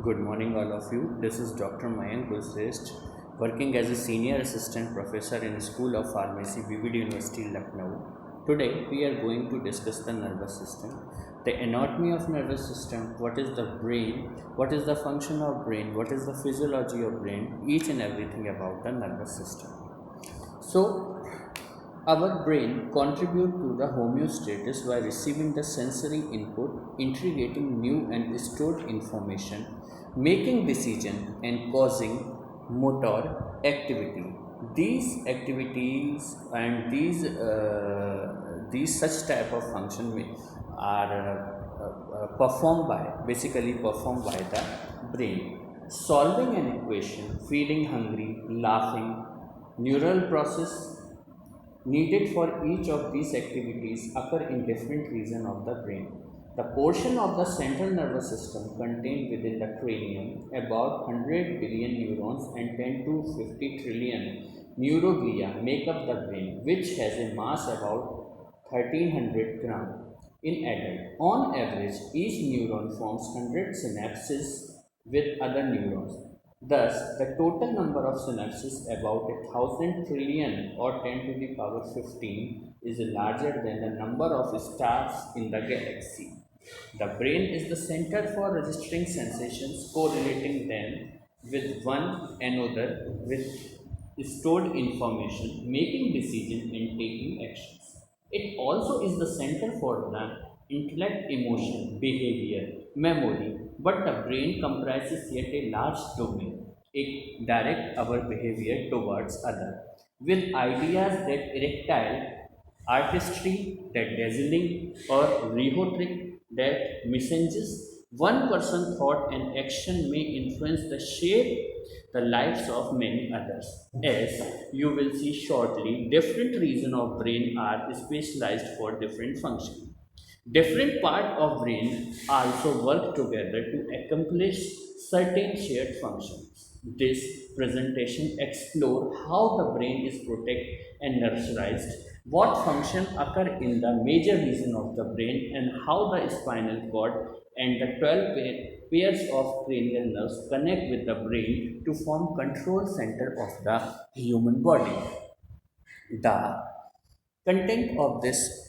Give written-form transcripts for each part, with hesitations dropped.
Good morning, all of you. This is Dr. Mayank Gulshrestha, working as a senior assistant professor in School of Pharmacy, Vivid University, Lucknow. Today, we are going to discuss the nervous system, the anatomy of nervous system, what is the brain, what is the function of brain, what is the physiology of brain, each and everything about the nervous system. So, our brain contribute to the homeostasis by receiving the sensory input, integrating new and stored information, making decision and causing motor activity. These activities and these such type of function are basically performed by the brain. Solving an equation, feeling hungry, laughing, neural process needed for each of these activities occur in different regions of the brain. The portion of the central nervous system contained within the cranium, about 100 billion neurons and 10 to 50 trillion neuroglia make up the brain, which has a mass about 1300 gram in adult. On average, each neuron forms 100 synapses with other neurons. Thus, the total number of synapses, about 1,000 trillion or 10 to the power 15, is larger than the number of stars in the galaxy. The brain is the center for registering sensations, correlating them with one another with stored information, making decisions and taking actions. It also is the center for the intellect, emotion, behavior, memory, but the brain comprises yet a large domain. It directs our behavior towards other, with ideas that erectile, artistry, that dazzling, or rhetoric that messages one person thought and action may influence the shape the lives of many others. As you will see shortly, different regions of brain are specialized for different functions. Different parts of brain also work together to accomplish certain shared functions. This presentation explore how the brain is protected and nurtured, what functions occur in the major region of the brain, and how the spinal cord and the 12 pairs of cranial nerves connect with the brain to form control center of the human body. The content of this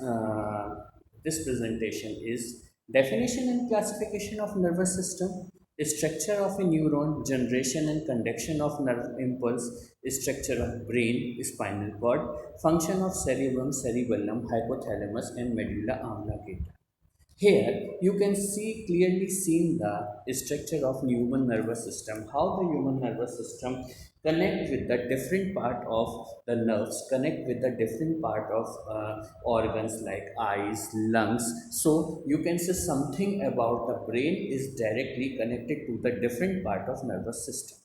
presentation is definition and classification of nervous system, structure of a neuron, generation and conduction of nerve impulse, structure of brain, spinal cord, function of cerebrum, cerebellum, hypothalamus and medulla oblongata. Here you can see clearly seen the structure of human nervous system, how the human nervous system connect with the different part of the nerves, connect with the different part of organs like eyes, lungs. So you can say something about the brain is directly connected to the different part of nervous system.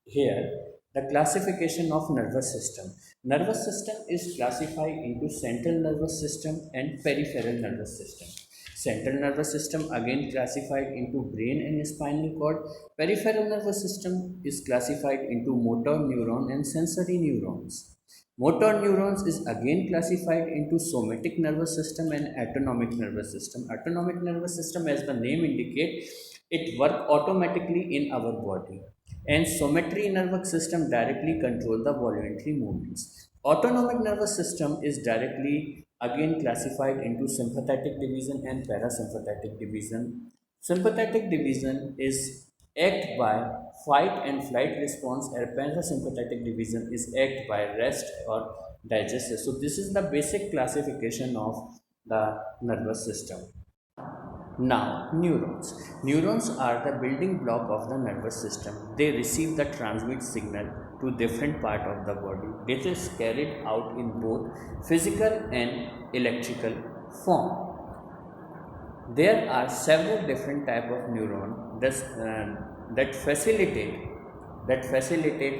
Here, the classification of nervous system. Nervous system is classified into central nervous system and peripheral nervous system. Central nervous system again classified into brain and spinal cord. Peripheral nervous system is classified into motor neuron and sensory neurons. Motor neurons is again classified into somatic nervous system and autonomic nervous system. Autonomic nervous system, as the name indicates, it work automatically in our body, and somatry nervous system directly control the voluntary movements. Autonomic nervous system is directly again classified into sympathetic division and parasympathetic division. Sympathetic division is act by fight and flight response, and parasympathetic division is act by rest or digest. So this is the basic classification of the nervous system. Now, neurons. Neurons are the building block of the nervous system. They receive the transmit signal to different part of the body. This is carried out in both physical and electrical form. There are several different type of neuron that facilitate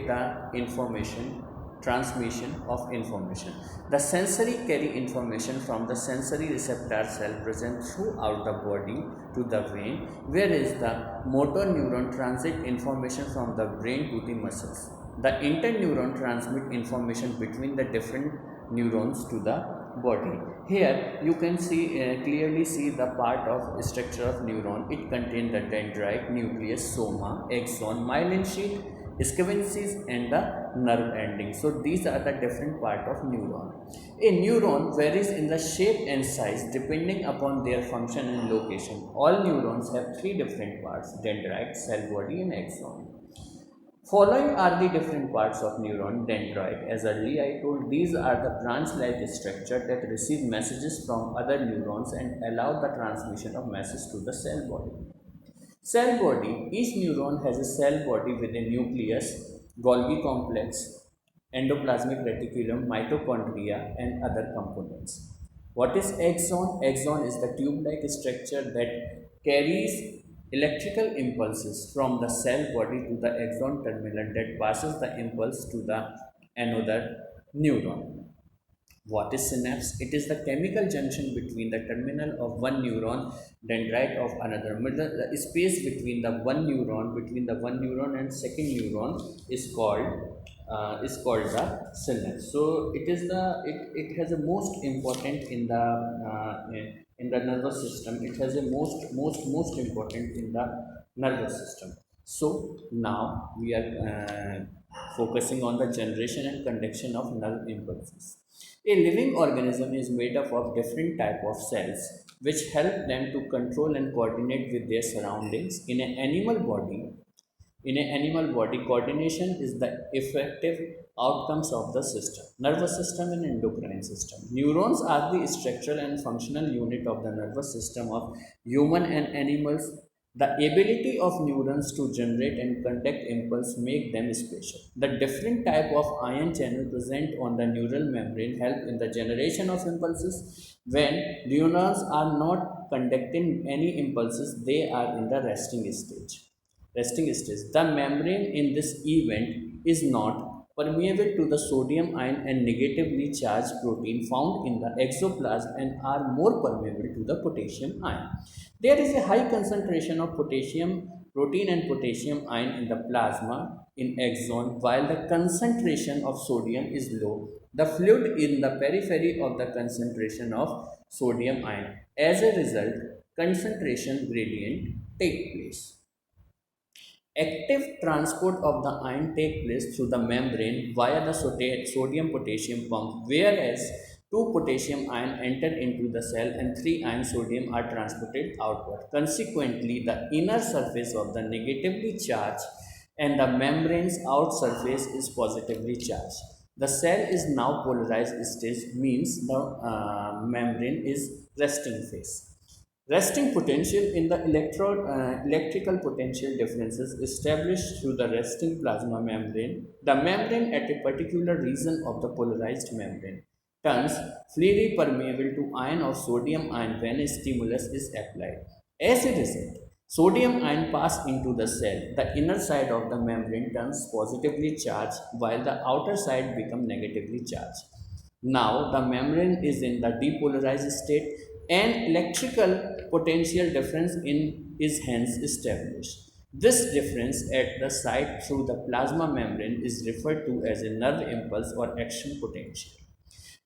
the information transmission of information. The sensory carry information from the sensory receptor cell present throughout the body to the brain, whereas the motor neuron transit information from the brain to the muscles. The interneuron transmit information between the different neurons to the body. Here you can see clearly see the part of structure of neuron. It contains the dendrite, nucleus, soma, axon, myelin sheath, scavences, and the nerve ending. So these are the different part of neuron. A neuron varies in the shape and size depending upon their function and location. All neurons have three different parts: dendrite, cell body, and axon. Following are the different parts of neuron dendrite. As earlier I told, these are the branch-like structure that receive messages from other neurons and allow the transmission of message to the cell body. Cell body. Each neuron has a cell body with a nucleus, Golgi complex, endoplasmic reticulum, mitochondria, and other components. What is axon? Axon is the tube-like structure that carries electrical impulses from the cell body to the axon terminal that passes the impulse to the another neuron. What is synapse? It is the chemical junction between the terminal of one neuron, dendrite of another. The space between the one neuron and second neuron is called the synapse. So it has a most important in the nervous system. It has a most important in the nervous system. So now we are focusing on the generation and conduction of nerve impulses. A living organism is made up of different type of cells which help them to control and coordinate with their surroundings. In an animal body, coordination is the effective outcomes of the system, nervous system and endocrine system. Neurons are the structural and functional unit of the nervous system of human and animals. The ability of neurons to generate and conduct impulse make them special. The different type of ion channel present on the neural membrane help in the generation of impulses. When neurons are not conducting any impulses, they are in the resting stage. The membrane in this event is not permeable to the sodium ion and negatively charged protein found in the exoplasm and are more permeable to the potassium ion. There is a high concentration of potassium protein and potassium ion in the plasma in axon while the concentration of sodium is low. The fluid in the periphery of the concentration of sodium ion. As a result, concentration gradient take place. Active transport of the ion take place through the membrane via the sodium-potassium pump, whereas 2 potassium ion enter into the cell and 3 ion sodium are transported outward. Consequently, the inner surface of the negatively charged and the membrane's out surface is positively charged. The cell is now polarized stage, means the membrane is resting phase. Resting potential in the electrical potential differences established through the resting plasma membrane. The membrane at a particular region of the polarized membrane turns freely permeable to ion of sodium ion when a stimulus is applied. As a result, sodium ion pass into the cell. The inner side of the membrane turns positively charged while the outer side becomes negatively charged. Now the membrane is in the depolarized state and electrical potential difference in is hence established. This difference at the site through the plasma membrane is referred to as a nerve impulse or action potential.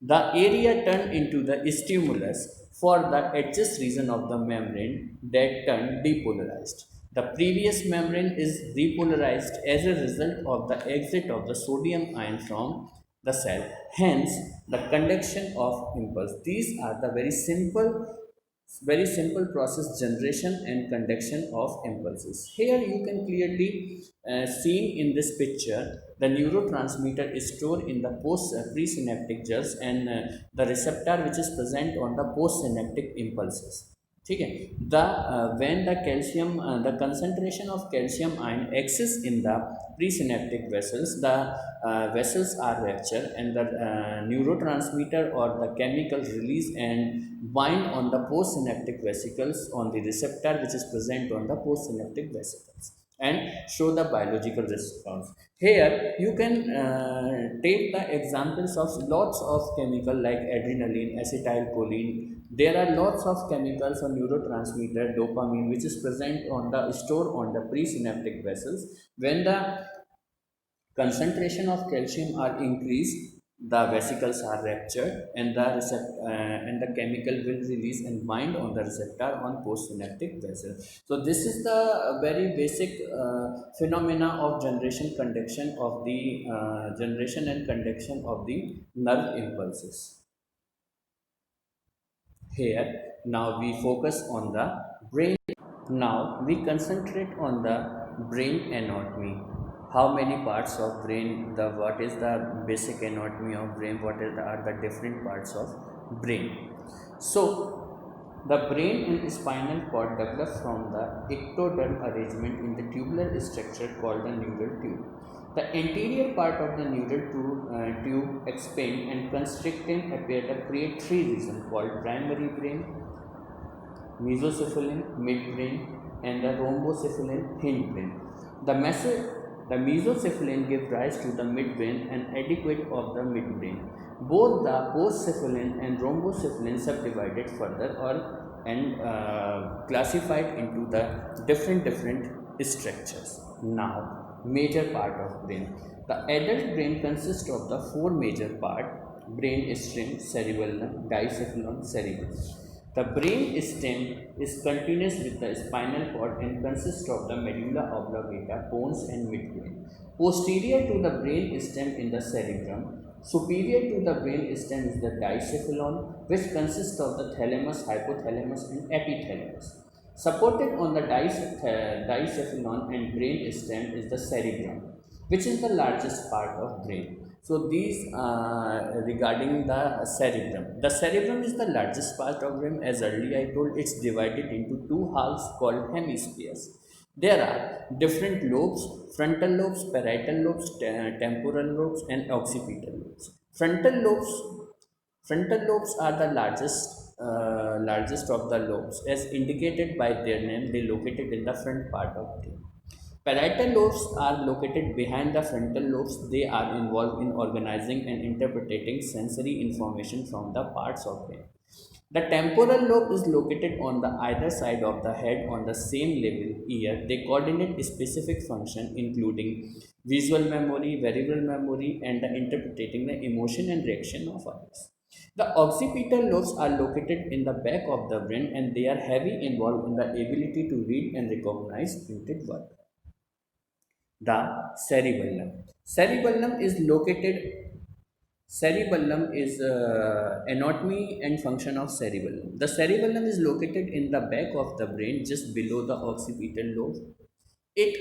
The area turned into the stimulus for the adjacent region of the membrane that turned depolarized. The previous membrane is repolarized as a result of the exit of the sodium ion from the cell. Hence, the conduction of impulse. These are the very simple process generation and conduction of impulses. Here you can clearly seen in this picture the neurotransmitter is stored in the presynaptic gels and the receptor which is present on the postsynaptic impulses. ठीक है when the calcium the concentration of calcium ion exists in the presynaptic vessels, the vessels are ruptured and the neurotransmitter or the chemical release and bind on the postsynaptic vesicles on the receptor which is present on the postsynaptic vesicles and show the biological response. Here you can take the examples of lots of chemical like adrenaline, acetylcholine. There are lots of chemicals or neurotransmitter, dopamine, which is present on the store on the presynaptic vessels. When the concentration of calcium are increased, the vesicles are ruptured and the chemical will release and bind on the receptor on postsynaptic vessel. So this is the very basic phenomena of generation and conduction of the nerve impulses. Here now we focus on the brain. Now we concentrate on the brain anatomy. How many parts of brain? What is the basic anatomy of brain? Are the different parts of brain? So the brain and spinal cord develop from the ectoderm arrangement in the tubular structure called the neural tube. The anterior part of the neural tube expand and constrict and appear to create three regions called primary brain, mesocephalin, midbrain, and the rhombocephalin, hindbrain. The, the mesocephalin gives rise to the midbrain and adequate of the midbrain. Both the postcephalin and rhombocephalin subdivided further or and classified into the different structures. Now, major part of brain. The adult brain consists of the four major part: brain stem, cerebellum, diencephalon, cerebellum. The brain stem is continuous with the spinal cord and consists of the medulla oblongata, pons and midbrain. Posterior to the brain stem in the cerebrum, superior to the brain stem is the diencephalon, which consists of the thalamus, hypothalamus and epithalamus. Supported on the diencephalon and brain stem is the cerebrum, which is the largest part of brain. So these regarding the cerebrum. The cerebrum is the largest part of brain. As earlier I told, it's divided into two halves called hemispheres. There are different lobes: frontal lobes, parietal lobes, temporal lobes, and occipital lobes. Frontal lobes are the largest of the lobes, as indicated by their name. They located in the front part of brain. Parietal lobes are located behind the frontal lobes. They are involved in organizing and interpreting sensory information from the parts of brain. The temporal lobe is located on the either side of the head on the same level ear. They coordinate specific function including visual memory, variable memory, and the interpreting the emotion and reaction of others. The occipital lobes are located in the back of the brain and they are heavily involved in the ability to read and recognize printed work. The cerebellum. Cerebellum is located. Cerebellum is anatomy and function of cerebellum. The cerebellum is located in the back of the brain, just below the occipital lobe. It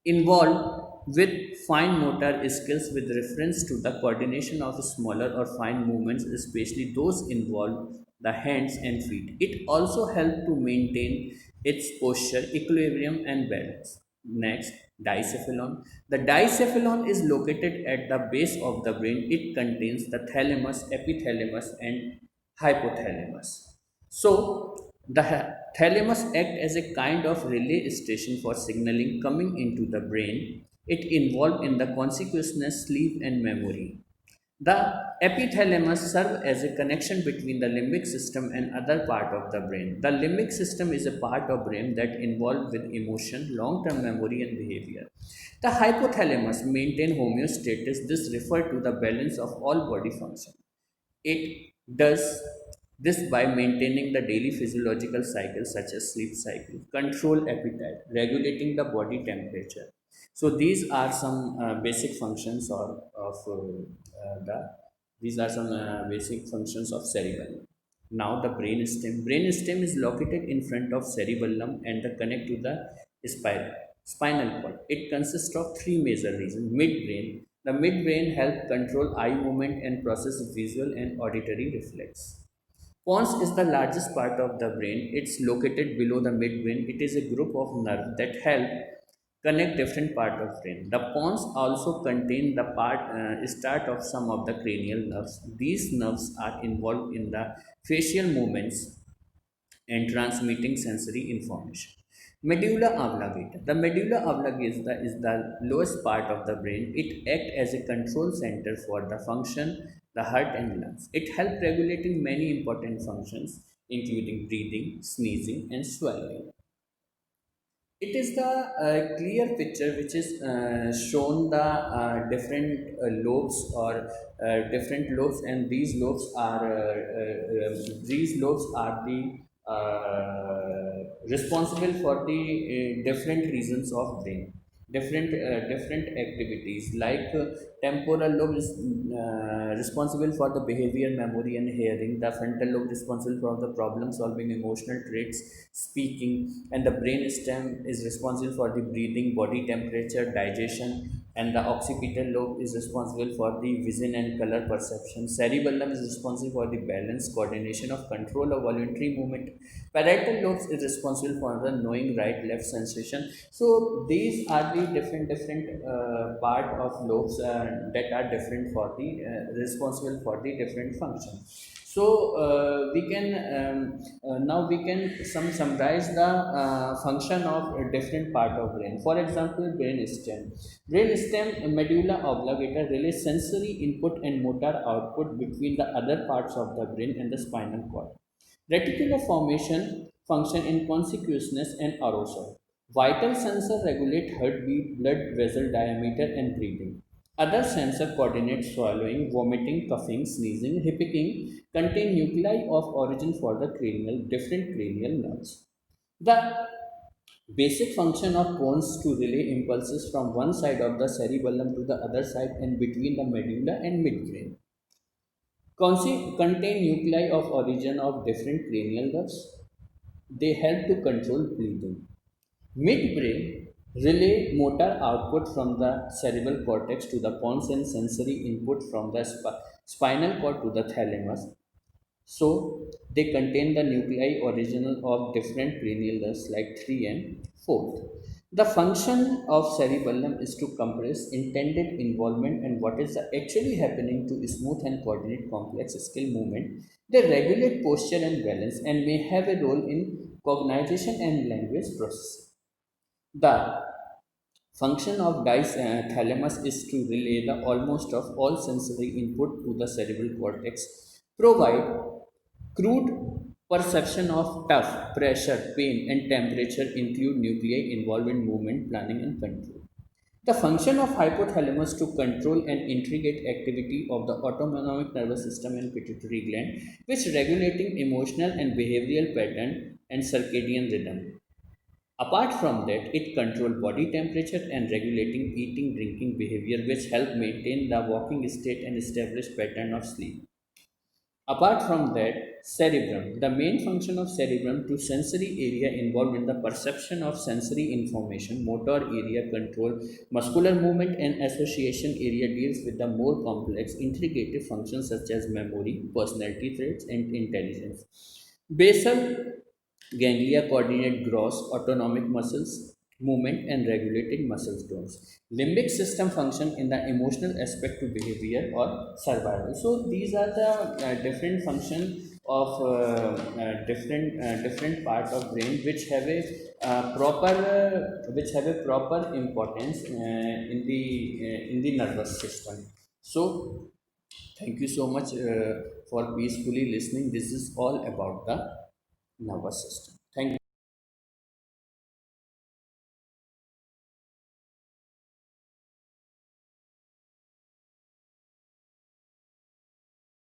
involved with fine motor skills with reference to the coordination of smaller or fine movements, especially those involve the hands and feet. It also helped to maintain its posture, equilibrium, and balance. Next, diencephalon. The diencephalon is located at the base of the brain. It contains the thalamus, epithalamus, and hypothalamus. So, the thalamus act as a kind of relay station for signaling coming into the brain. It involved in the consciousness, sleep, and memory. The epithalamus serve as a connection between the limbic system and other part of the brain. The limbic system is a part of brain that involved with emotion, long-term memory and behavior. The hypothalamus maintain homeostasis. This refer to the balance of all body function. It does this by maintaining the daily physiological cycles such as sleep cycle, control appetite, regulating the body temperature. So these are some basic functions of the these are some basic functions of cerebellum. Now the brain stem. Brain stem is located in front of cerebellum and the connect to the spinal cord. It consists of three major regions. Midbrain. The midbrain helps control eye movement and process visual and auditory reflex. Pons is the largest part of the brain. It's located below the midbrain. It is a group of nerves that help connect different part of brain. The pons also contain the start of some of the cranial nerves. These nerves are involved in the facial movements and transmitting sensory information. Medulla oblongata. The medulla oblongata is the lowest part of the brain. It acts as a control center for the function, the heart and lungs. It helps regulating many important functions, including breathing, sneezing, and swallowing. It is the clear picture which is shown the different lobes or different lobes, and these lobes are the responsible for the different reasons of brain, different activities like temporal lobe is responsible for the behavior, memory, and hearing. The frontal lobe responsible for the problem solving, emotional traits, speaking, and the brain stem is responsible for the breathing, body temperature, digestion, and the occipital lobe is responsible for the vision and color perception. Cerebellum is responsible for the balance, coordination of control of voluntary movement. Parietal lobes is responsible for the knowing right left sensation. So these are the different part of lobes that are different for the responsible for the different function. So we can now we can summarize the function of a different part of brain. For example, brain stem. Brain stem medulla oblongata relays sensory input and motor output between the other parts of the brain and the spinal cord. Reticular formation function in consciousness and arousal. Vital sensor regulate heartbeat, blood vessel diameter, and breathing. Other sensor coordinate swallowing, vomiting, coughing, sneezing, hiccupping, contain nuclei of origin for the different cranial nerves. The basic function of cones to relay impulses from one side of the cerebellum to the other side and between the medulla and midbrain. Contain nuclei of origin of different cranial nerves. They help to control breathing. Midbrain relay motor output from the cerebral cortex to the pons and sensory input from the spinal cord to the thalamus. So they contain the nuclei original of different cranial nerves like 3 and 4. The function of cerebellum is to compress intended involvement and what is actually happening to smooth and coordinate complex skill movement. They regulate posture and balance and may have a role in cognition and language processing. The function of thalamus is to relay the almost of all sensory input to the cerebral cortex, provide crude perception of tough, pressure, pain, and temperature, include nuclei involved in movement, planning, and control. The function of hypothalamus to control and integrate activity of the autonomic nervous system and pituitary gland, which regulating emotional and behavioral pattern and circadian rhythm. Apart from that, it controls body temperature and regulating eating, drinking behavior, which help maintain the walking state and establish pattern of sleep. Apart from that, cerebrum. The main function of cerebrum to sensory area involved in the perception of sensory information, motor area control, muscular movement and association area deals with the more complex integrative functions such as memory, personality traits and intelligence. Basal ganglia coordinate gross autonomic muscles, movement and regulating muscle tones. Limbic system function in the emotional aspect to behavior or survival. So these are the different function of different part of brain which have a proper importance in the nervous system. So thank you so much for peacefully listening. This is all about the nervous system.